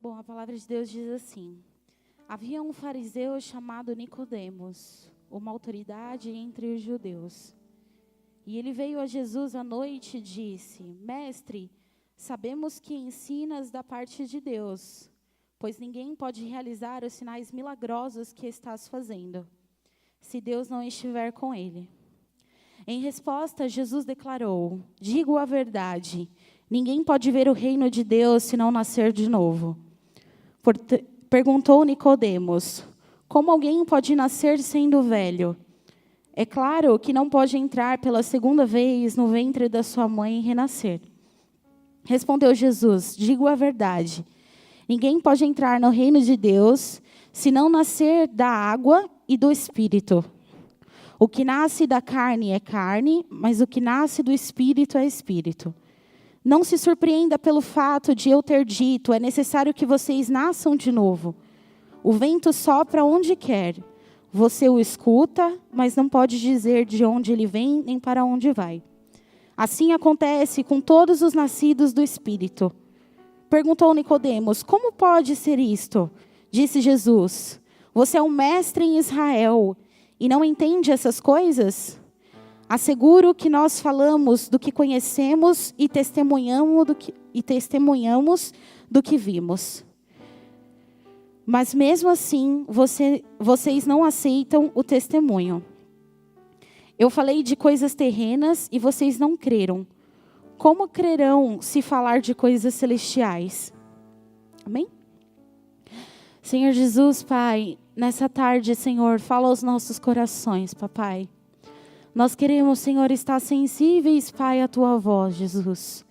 Bom, a palavra de Deus diz assim: havia um fariseu chamado Nicodemos, uma autoridade entre os judeus. E ele veio a Jesus à noite e disse: Mestre, sabemos que ensinas da parte de Deus, pois ninguém pode realizar os sinais milagrosos que estás fazendo, se Deus não estiver com ele. Em resposta, Jesus declarou: digo a verdade, ninguém pode ver o reino de Deus se não nascer de novo. Perguntou Nicodemos: como alguém pode nascer sendo velho? É claro que não pode entrar pela segunda vez no ventre da sua mãe e renascer. Respondeu Jesus: digo a verdade, ninguém pode entrar no reino de Deus se não nascer da água e do Espírito. O que nasce da carne é carne, mas o que nasce do Espírito é Espírito. Não se surpreenda pelo fato de eu ter dito: é necessário que vocês nasçam de novo. O vento sopra onde quer. Você o escuta, mas não pode dizer de onde ele vem nem para onde vai. Assim acontece com todos os nascidos do Espírito. Perguntou Nicodemos: como pode ser isto? Disse Jesus: você é um mestre em Israel e não entende essas coisas? Asseguro que nós falamos do que conhecemos e testemunhamos do que vimos. Mas mesmo assim, vocês não aceitam o testemunho. Eu falei de coisas terrenas e vocês não creram. Como crerão se falar de coisas celestiais? Amém? Senhor Jesus, Pai, nessa tarde, Senhor, fala aos nossos corações, Papai. Nós queremos, Senhor, estar sensíveis, Pai, à Tua voz, Jesus.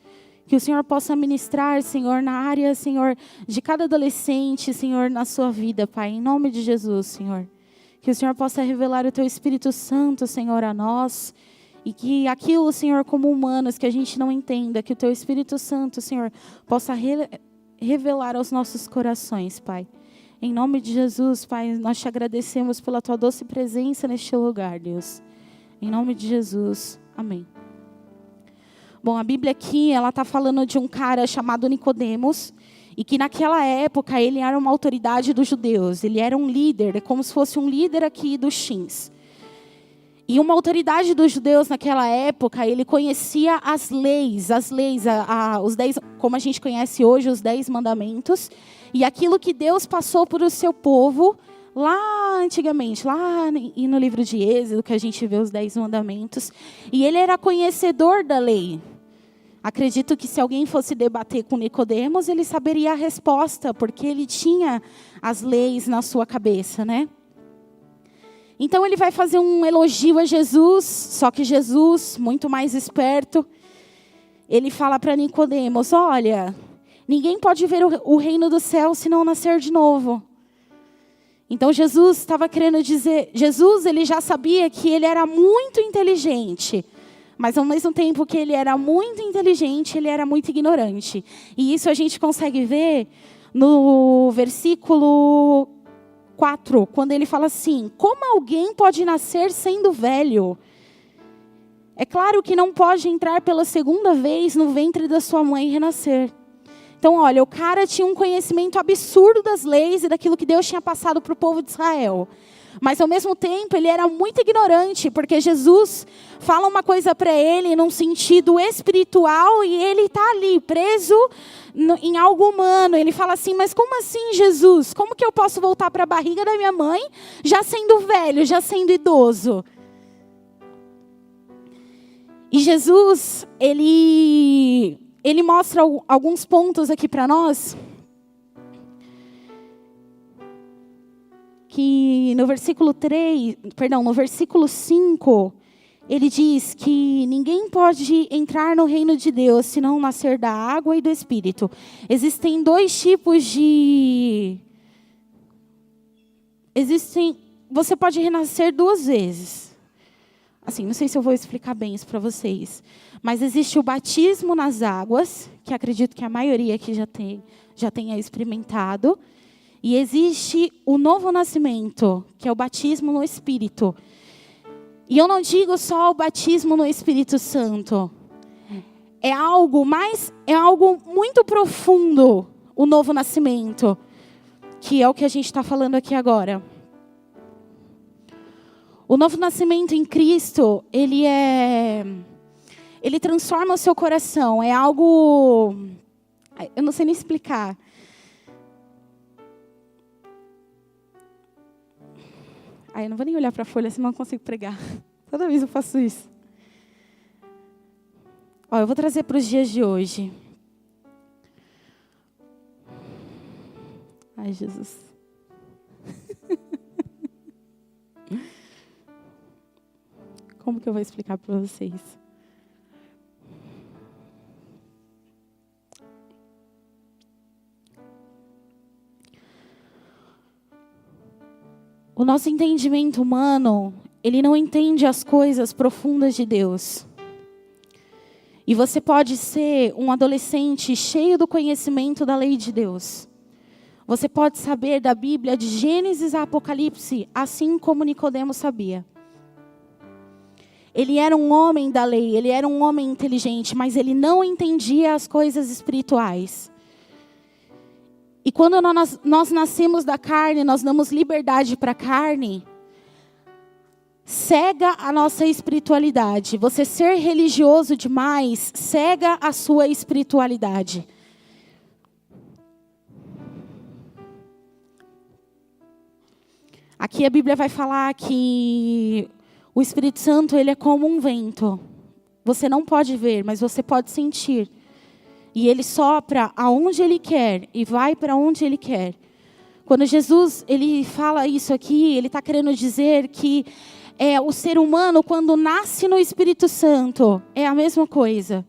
Que o Senhor possa ministrar, Senhor, na área, Senhor, de cada adolescente, Senhor, na sua vida, Pai, em nome de Jesus, Senhor. Que o Senhor possa revelar o Teu Espírito Santo, Senhor, a nós. E que aquilo, Senhor, como humanos, que a gente não entenda, que o Teu Espírito Santo, Senhor, possa revelar aos nossos corações, Pai. Em nome de Jesus, Pai, nós te agradecemos pela Tua doce presença neste lugar, Deus. Em nome de Jesus. Amém. Bom, a Bíblia aqui, ela está falando de um cara chamado Nicodemos, e que naquela época ele era uma autoridade dos judeus. Ele era um líder, como se fosse um líder aqui dos Shins. E uma autoridade dos judeus naquela época, ele conhecia as leis, os 10, como a gente conhece hoje, os 10 mandamentos, e aquilo que Deus passou para o seu povo, lá antigamente, lá no livro de Êxodo, que a gente vê os 10 mandamentos. E ele era conhecedor da lei. Acredito que se alguém fosse debater com Nicodemos, ele saberia a resposta, porque ele tinha as leis na sua cabeça, né? Então ele vai fazer um elogio a Jesus, só que Jesus, muito mais esperto, ele fala para Nicodemos: olha, ninguém pode ver o reino do céu se não nascer de novo. Então Jesus estava querendo dizer, Jesus ele já sabia que ele era muito inteligente, mas ao mesmo tempo que ele era muito inteligente, ele era muito ignorante. E isso a gente consegue ver no versículo 4, quando ele fala assim: como alguém pode nascer sendo velho? É claro que não pode entrar pela segunda vez no ventre da sua mãe e renascer. Então, olha, o cara tinha um conhecimento absurdo das leis e daquilo que Deus tinha passado para o povo de Israel. Mas, ao mesmo tempo, ele era muito ignorante, porque Jesus fala uma coisa para ele num sentido espiritual e ele está ali, preso em algo humano. Ele fala assim: mas como assim, Jesus? Como que eu posso voltar para a barriga da minha mãe, já sendo velho, já sendo idoso? E Jesus, ele mostra alguns pontos aqui para nós, que no versículo 5, ele diz que ninguém pode entrar no reino de Deus se não nascer da água e do Espírito. Existem dois tipos de... Você pode renascer 2 vezes. Assim, não sei se eu vou explicar bem isso para vocês. Mas existe o batismo nas águas, que acredito que a maioria aqui já tenha experimentado. E existe o novo nascimento, que é o batismo no Espírito. E eu não digo só o batismo no Espírito Santo. É algo muito profundo, o novo nascimento, que é o que a gente está falando aqui agora. O novo nascimento em Cristo, ele transforma o seu coração. É algo, eu não sei nem explicar. Eu não vou nem olhar para a folha, senão não consigo pregar. Toda vez eu faço isso. Eu vou trazer para os dias de hoje. Ai, Jesus. Como que eu vou explicar para vocês? O nosso entendimento humano, ele não entende as coisas profundas de Deus. E você pode ser um adolescente cheio do conhecimento da lei de Deus. Você pode saber da Bíblia de Gênesis a Apocalipse, assim como Nicodemo sabia. Ele era um homem da lei, ele era um homem inteligente, mas ele não entendia as coisas espirituais. E quando nós nascemos da carne, nós damos liberdade para a carne, cega a nossa espiritualidade. Você ser religioso demais, cega a sua espiritualidade. Aqui a Bíblia vai falar que o Espírito Santo, ele é como um vento. Você não pode ver, mas você pode sentir. E ele sopra aonde ele quer e vai para onde ele quer. Quando Jesus ele fala isso aqui, ele está querendo dizer que o ser humano, quando nasce no Espírito Santo, é a mesma coisa.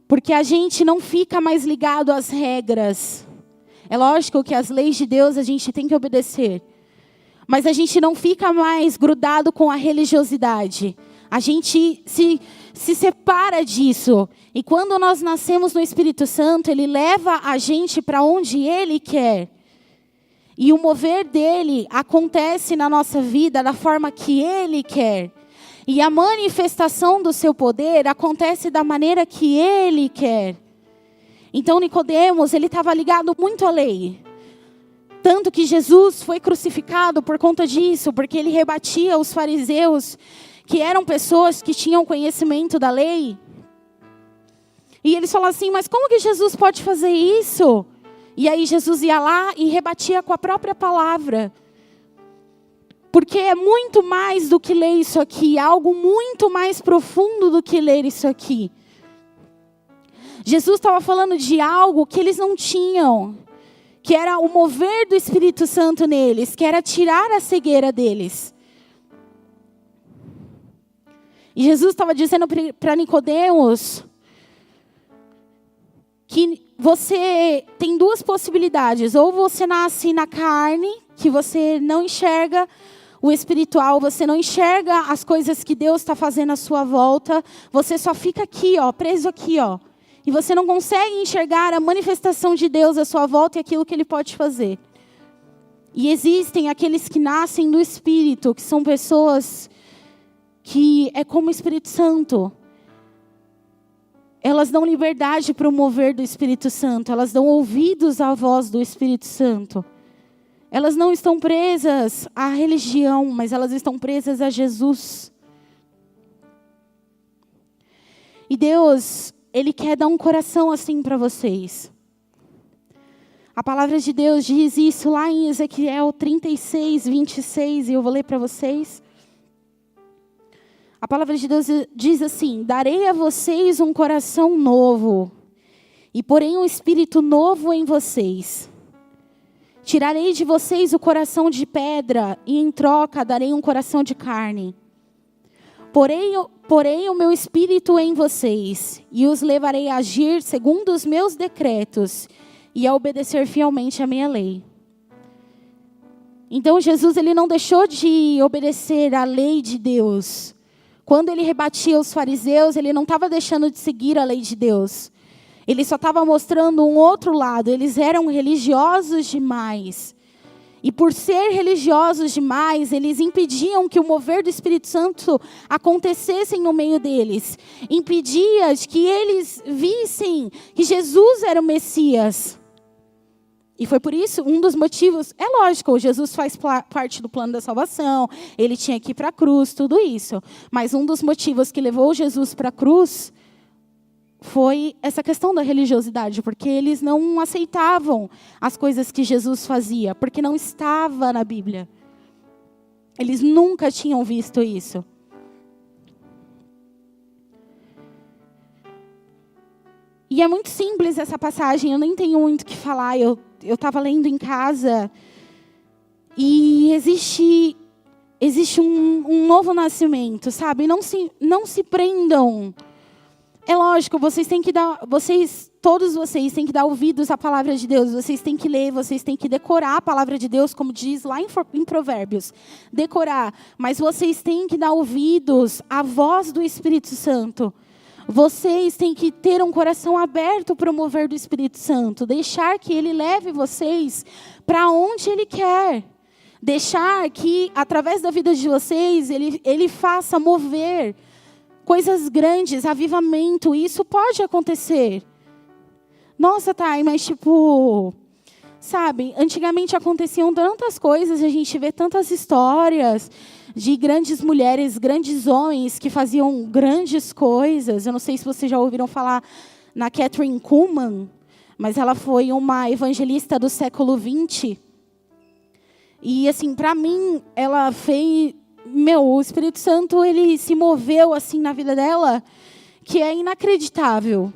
Porque a gente não fica mais ligado às regras. É lógico que as leis de Deus a gente tem que obedecer. Mas a gente não fica mais grudado com a religiosidade. A gente se separa disso. E quando nós nascemos no Espírito Santo, ele leva a gente para onde ele quer. E o mover dele acontece na nossa vida da forma que ele quer. E a manifestação do seu poder acontece da maneira que ele quer. Então Nicodemos, ele estava ligado muito à lei. Tanto que Jesus foi crucificado por conta disso, porque ele rebatia os fariseus, que eram pessoas que tinham conhecimento da lei. E eles falaram assim, mas como que Jesus pode fazer isso? E aí Jesus ia lá e rebatia com a própria palavra. Porque é muito mais do que ler isso aqui, algo muito mais profundo do que ler isso aqui. Jesus estava falando de algo que eles não tinham, que era o mover do Espírito Santo neles, que era tirar a cegueira deles. E Jesus estava dizendo para Nicodemos que você tem duas possibilidades. Ou você nasce na carne, que você não enxerga o espiritual, você não enxerga as coisas que Deus está fazendo à sua volta. Você só fica aqui, preso aqui, E você não consegue enxergar a manifestação de Deus à sua volta e aquilo que Ele pode fazer. E existem aqueles que nascem do Espírito, que são pessoas que é como o Espírito Santo. Elas dão liberdade para o mover do Espírito Santo. Elas dão ouvidos à voz do Espírito Santo. Elas não estão presas à religião, mas elas estão presas a Jesus. E Deus, Ele quer dar um coração assim para vocês. A palavra de Deus diz isso lá em Ezequiel 36, 26, e eu vou ler para vocês. A palavra de Deus diz assim: darei a vocês um coração novo, e porém um espírito novo em vocês. Tirarei de vocês o coração de pedra, e em troca darei um coração de carne. Porém o meu espírito em vocês, e os levarei a agir segundo os meus decretos, e a obedecer fielmente a minha lei. Então Jesus, ele não deixou de obedecer à lei de Deus. Quando ele rebatia os fariseus, ele não estava deixando de seguir a lei de Deus. Ele só estava mostrando um outro lado. Eles eram religiosos demais. E por ser religiosos demais, eles impediam que o mover do Espírito Santo acontecesse no meio deles. Impedia que eles vissem que Jesus era o Messias. E foi por isso, um dos motivos, é lógico, Jesus faz parte do plano da salvação, ele tinha que ir para a cruz, tudo isso. Mas um dos motivos que levou Jesus para a cruz foi essa questão da religiosidade, porque eles não aceitavam as coisas que Jesus fazia, porque não estava na Bíblia. Eles nunca tinham visto isso. E é muito simples essa passagem, eu nem tenho muito o que falar. Eu estava lendo em casa e existe um novo nascimento, sabe? Não se prendam. É lógico, todos vocês têm que dar ouvidos à palavra de Deus. Vocês têm que ler, vocês têm que decorar a palavra de Deus, como diz lá em Provérbios. Decorar. Mas vocês têm que dar ouvidos à voz do Espírito Santo. Vocês têm que ter um coração aberto para o mover do Espírito Santo. Deixar que Ele leve vocês para onde Ele quer. Deixar que, através da vida de vocês, Ele faça mover coisas grandes, avivamento. Isso pode acontecer. Nossa, Thay, mas sabe, antigamente aconteciam tantas coisas, a gente vê tantas histórias de grandes mulheres, grandes homens que faziam grandes coisas. Eu não sei se vocês já ouviram falar na Kathryn Kuhlman, mas ela foi uma evangelista do século XX. E, assim, para mim, ela fez... o Espírito Santo, ele se moveu, assim, na vida dela, que é inacreditável.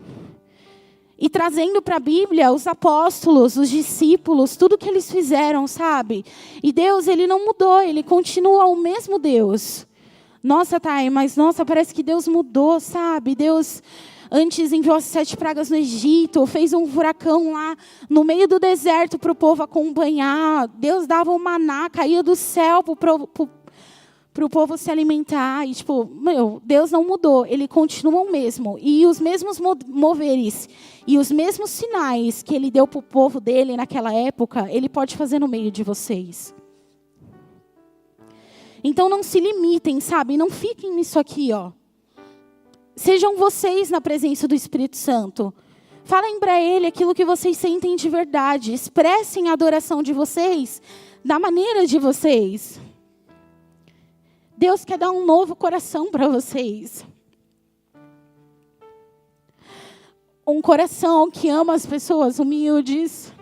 E trazendo para a Bíblia os apóstolos, os discípulos, tudo que eles fizeram, sabe? E Deus, Ele não mudou, Ele continua o mesmo Deus. Nossa, Thay, mas parece que Deus mudou, sabe? Deus antes enviou as 7 pragas no Egito, fez um furacão lá no meio do deserto para o povo acompanhar. Deus dava um maná, caía do céu para o povo se alimentar. E, Deus não mudou, Ele continua o mesmo. E os mesmos moveres e os mesmos sinais que Ele deu para o povo dele naquela época, Ele pode fazer no meio de vocês. Então não se limitem, sabe? Não fiquem nisso aqui, ó. Sejam vocês na presença do Espírito Santo. Falem para Ele aquilo que vocês sentem de verdade. Expressem a adoração de vocês da maneira de vocês. Deus quer dar um novo coração para vocês. Um coração que ama as pessoas humildes.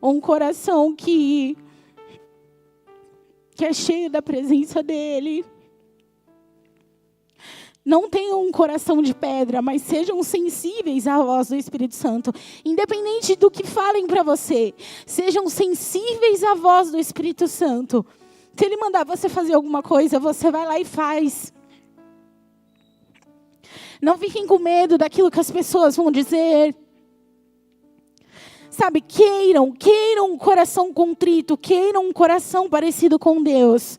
Um coração que é cheio da presença dEle. Não tenham um coração de pedra, mas sejam sensíveis à voz do Espírito Santo. Independente do que falem para você, sejam sensíveis à voz do Espírito Santo. Se Ele mandar você fazer alguma coisa, você vai lá e faz. Não fiquem com medo daquilo que as pessoas vão dizer. Sabe, queiram um coração contrito, queiram um coração parecido com Deus.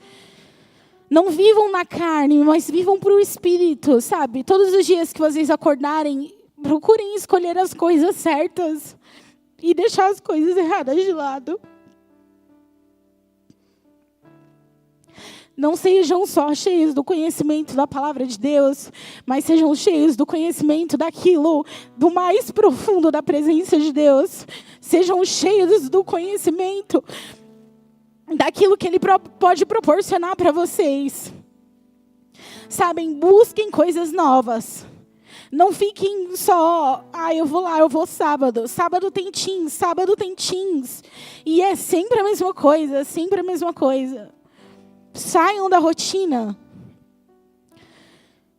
Não vivam na carne, mas vivam para o Espírito, sabe? Todos os dias que vocês acordarem, procurem escolher as coisas certas e deixar as coisas erradas de lado. Não sejam só cheios do conhecimento da palavra de Deus, mas sejam cheios do conhecimento do mais profundo da presença de Deus. Sejam cheios do conhecimento daquilo que Ele pode proporcionar para vocês. Sabem, busquem coisas novas. Não fiquem só, eu vou sábado. Sábado tem teens. E é sempre a mesma coisa, sempre a mesma coisa. Saiam da rotina.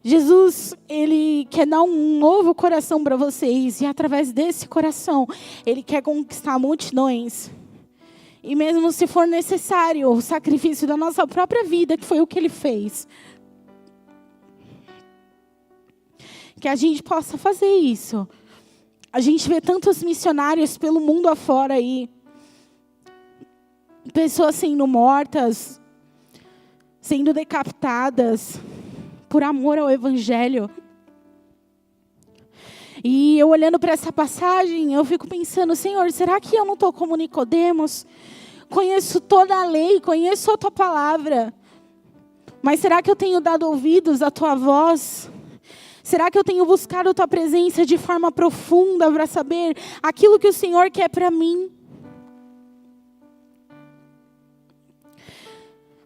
Jesus, Ele quer dar um novo coração para vocês. E através desse coração, Ele quer conquistar multidões. E mesmo se for necessário o sacrifício da nossa própria vida, que foi o que Ele fez. Que a gente possa fazer isso. A gente vê tantos missionários pelo mundo afora aí. Pessoas sendo mortas, sendo decapitadas por amor ao Evangelho. E eu olhando para essa passagem, eu fico pensando, Senhor, será que eu não estou como Nicodemos? conheço toda a lei, conheço a tua palavra. Mas será que eu tenho dado ouvidos à tua voz? Será que eu tenho buscado a tua presença de forma profunda para saber aquilo que o Senhor quer para mim?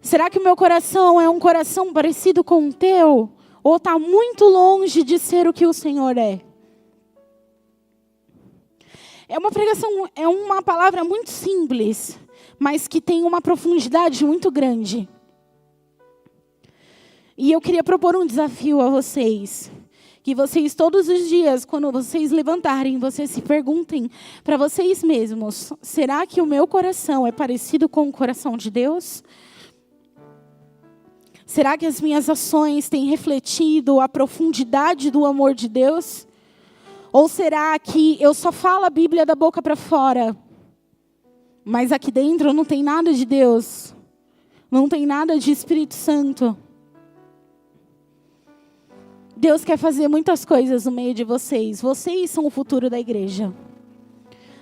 Será que o meu coração é um coração parecido com o teu? Ou está muito longe de ser o que o Senhor é? É uma pregação, é uma palavra muito simples, mas que tem uma profundidade muito grande. E eu queria propor um desafio a vocês. Que vocês todos os dias, quando vocês levantarem, vocês se perguntem para vocês mesmos: será que o meu coração é parecido com o coração de Deus? Será que as minhas ações têm refletido a profundidade do amor de Deus? Ou será que eu só falo a Bíblia da boca para fora, mas aqui dentro não tem nada de Deus? Não tem nada de Espírito Santo? Deus quer fazer muitas coisas no meio de vocês. Vocês são o futuro da igreja.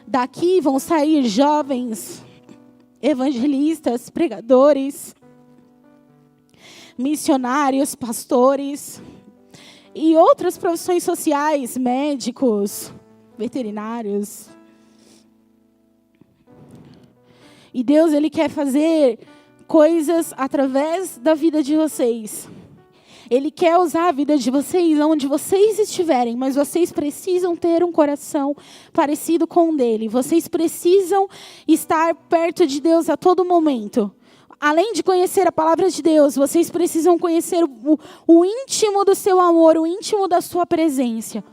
Daqui vão sair jovens, evangelistas, pregadores, missionários, pastores e outras profissões sociais, médicos, veterinários. E Deus, Ele quer fazer coisas através da vida de vocês. Ele quer usar a vida de vocês onde vocês estiverem, mas vocês precisam ter um coração parecido com o dele. Vocês precisam estar perto de Deus a todo momento. Além de conhecer a palavra de Deus, vocês precisam conhecer o íntimo do seu amor, o íntimo da sua presença.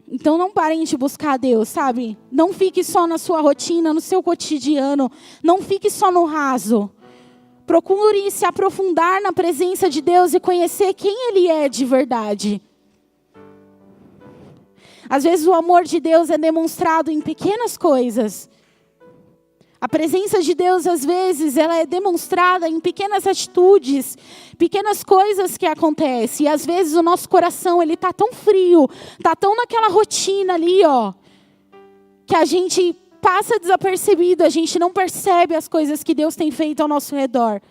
Então não parem de buscar a Deus, sabe? Não fique só na sua rotina, no seu cotidiano. Não fique só no raso. Procure se aprofundar na presença de Deus e conhecer quem Ele é de verdade. Às vezes o amor de Deus é demonstrado em pequenas coisas. A presença de Deus, às vezes, ela é demonstrada em pequenas atitudes, pequenas coisas que acontecem. E às vezes o nosso coração, ele está tão frio, está tão naquela rotina ali, ó, que a gente passa desapercebido, a gente não percebe as coisas que Deus tem feito ao nosso redor.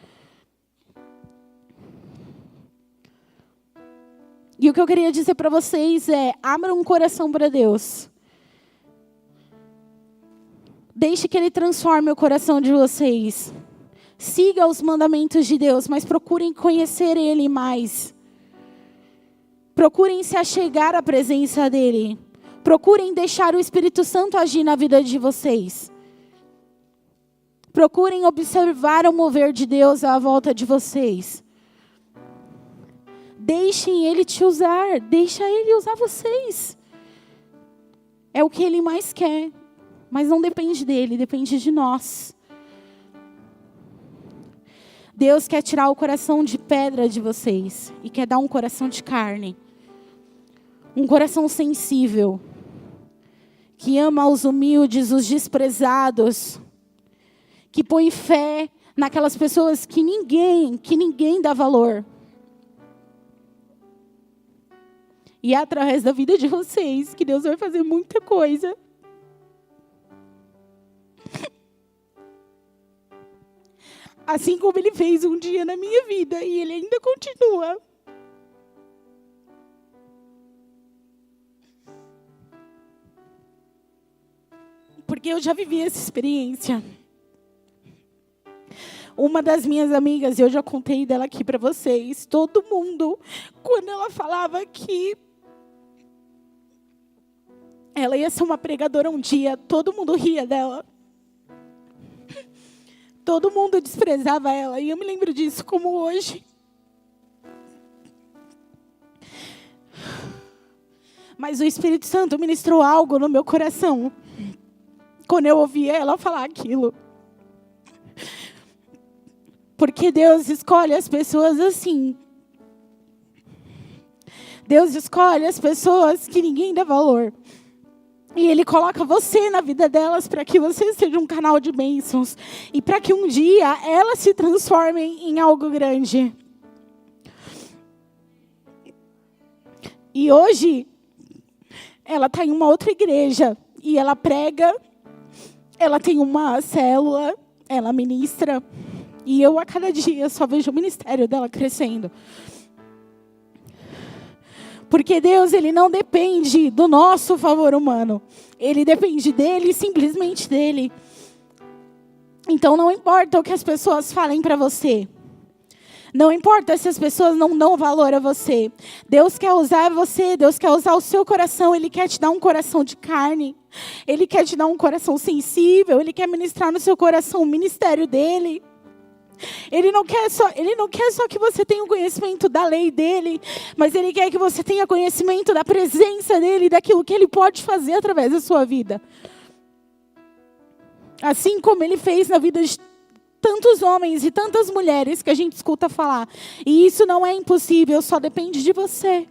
E o que eu queria dizer para vocês é: abram um coração para Deus. Deixe que Ele transforme o coração de vocês. Siga os mandamentos de Deus, mas procurem conhecer Ele mais. Procurem se achegar à presença dEle. Procurem deixar o Espírito Santo agir na vida de vocês. Procurem observar o mover de Deus à volta de vocês. Deixem Ele te usar. Deixa Ele usar vocês. É o que Ele mais quer. Mas não depende dEle, depende de nós. Deus quer tirar o coração de pedra de vocês. E quer dar um coração de carne. Um coração sensível. Que ama os humildes, os desprezados. Que põe fé naquelas pessoas que ninguém dá valor. E é através da vida de vocês que Deus vai fazer muita coisa. Assim como Ele fez um dia na minha vida. E Ele ainda continua. Porque eu já vivi essa experiência. Uma das minhas amigas, eu já contei dela aqui para vocês. Todo mundo, quando ela falava que ela ia ser uma pregadora um dia, todo mundo ria dela. Todo mundo desprezava ela. E eu me lembro disso como hoje. Mas o Espírito Santo ministrou algo no meu coração quando eu ouvi ela falar aquilo. Porque Deus escolhe as pessoas assim. Deus escolhe as pessoas que ninguém dá valor. E Ele coloca você na vida delas para que você seja um canal de bênçãos. E para que um dia elas se transformem em algo grande. E hoje, ela está em uma outra igreja. E ela prega ela tem uma célula, ela ministra, e eu a cada dia só vejo o ministério dela crescendo. Porque Deus, Ele não depende do nosso favor humano. Ele depende dEle, simplesmente dEle. Então não importa o que as pessoas falem para você. Não importa se as pessoas não dão valor a você. Deus quer usar você, Deus quer usar o seu coração. Ele quer te dar um coração de carne. Ele quer te dar um coração sensível. Ele quer ministrar no seu coração o ministério dEle. Ele não quer só que você tenha o conhecimento da lei dEle, mas Ele quer que você tenha conhecimento da presença dEle, daquilo que Ele pode fazer através da sua vida. Assim como Ele fez na vida de tantos homens e tantas mulheres que a gente escuta falar. E isso não é impossível, só depende de você.